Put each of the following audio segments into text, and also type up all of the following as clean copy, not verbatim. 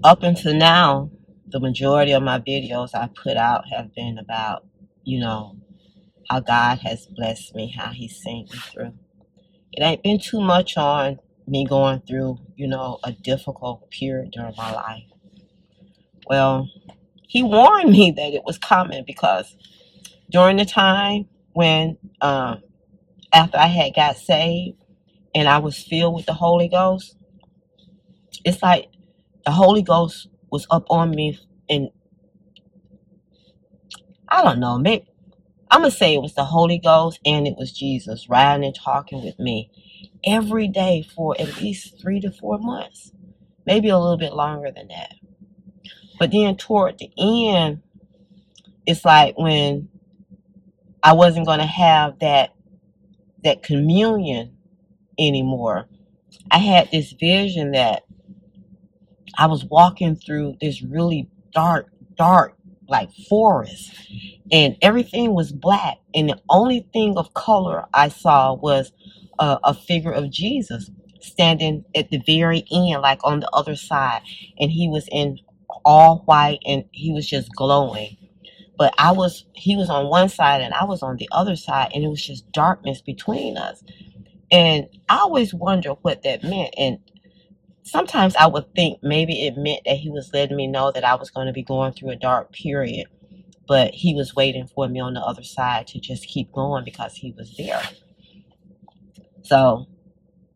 Up until now, the majority of my videos I put out have been about, you know, how God has blessed me, how He's seen me through. It ain't been too much on me going through, a difficult period during my life. Well, He warned me that it was coming because during the time when, after I had got saved and I was filled with the Holy Ghost, it's like the Holy Ghost was up on me, and I don't know, maybe I'm gonna say it was the Holy Ghost and it was Jesus riding and talking with me every day for at least 3 to 4 months, maybe a little bit longer than that. But then toward the end, it's like when I wasn't gonna have that communion anymore. I had this vision that I was walking through this really dark, like forest, and everything was black, and the only thing of color I saw was a figure of Jesus standing at the very end, like on the other side, and he was in all white and he was just glowing. But he was on one side and I was on the other side, and it was just darkness between us. And I always wonder what that meant. And sometimes I would think maybe it meant that he was letting me know that I was going to be going through a dark period, but he was waiting for me on the other side to just keep going because he was there. So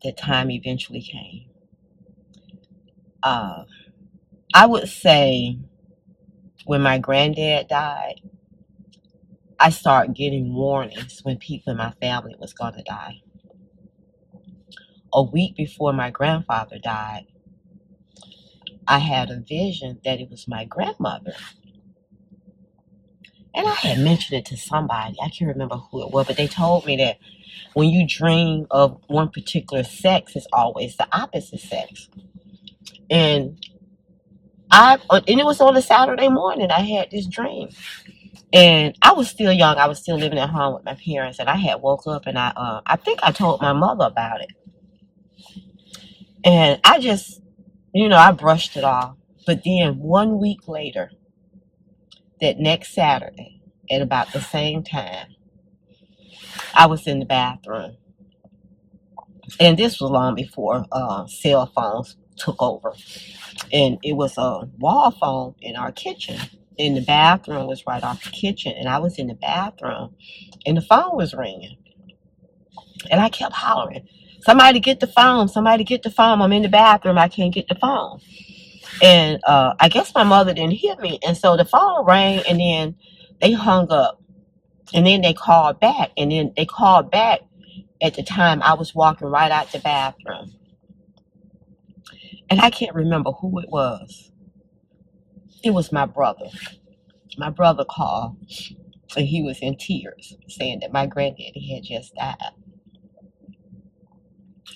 the time eventually came. I would say when my granddad died, I started getting warnings when people in my family was going to die. A week before my grandfather died, I had a vision that it was my grandmother. And I had mentioned it to somebody. I can't remember who it was, but they told me that when you dream of one particular sex, it's always the opposite sex. And it was on a Saturday morning. I had this dream, and I was still young. I was still living at home with my parents, and I had woke up, and I think I told my mother about it, and I just, I brushed it off. But then 1 week later, that next Saturday, at about the same time, I was in the bathroom, and this was long before cell phones took over, and it was a wall phone in our kitchen. And the bathroom was right off the kitchen, and I was in the bathroom, and the phone was ringing, and I kept hollering, "Somebody get the phone! Somebody get the phone! I'm in the bathroom. I can't get the phone." And I guess my mother didn't hear me, and so the phone rang, and then they hung up, and then they called back, and then they called back at the time I was walking right out the bathroom, and I can't remember who it was. It was my brother. My brother called, and he was in tears, saying that my granddaddy had just died.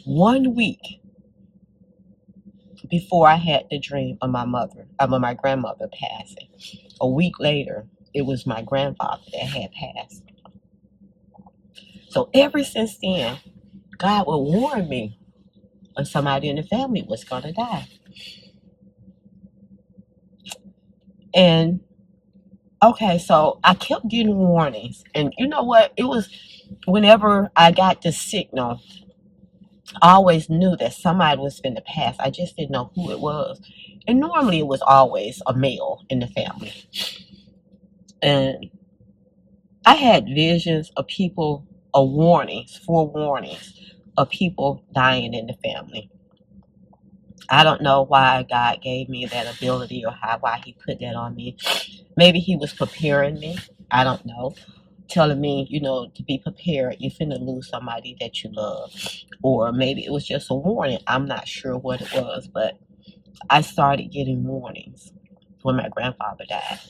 1 week before I had the dream of my grandmother passing. A week later, it was my grandfather that had passed. So ever since then, God would warn me when somebody in the family was going to die. And okay, so I kept getting warnings. And you know what? It was whenever I got the signal, I always knew that somebody was going to pass. I just didn't know who it was. And normally it was always a male in the family. And I had visions of people, forewarnings of people dying in the family. I don't know why God gave me that ability or why he put that on me. Maybe he was preparing me. I don't know. Telling me, to be prepared. You're finna lose somebody that you love. Or maybe it was just a warning. I'm not sure what it was, but I started getting warnings when my grandfather died.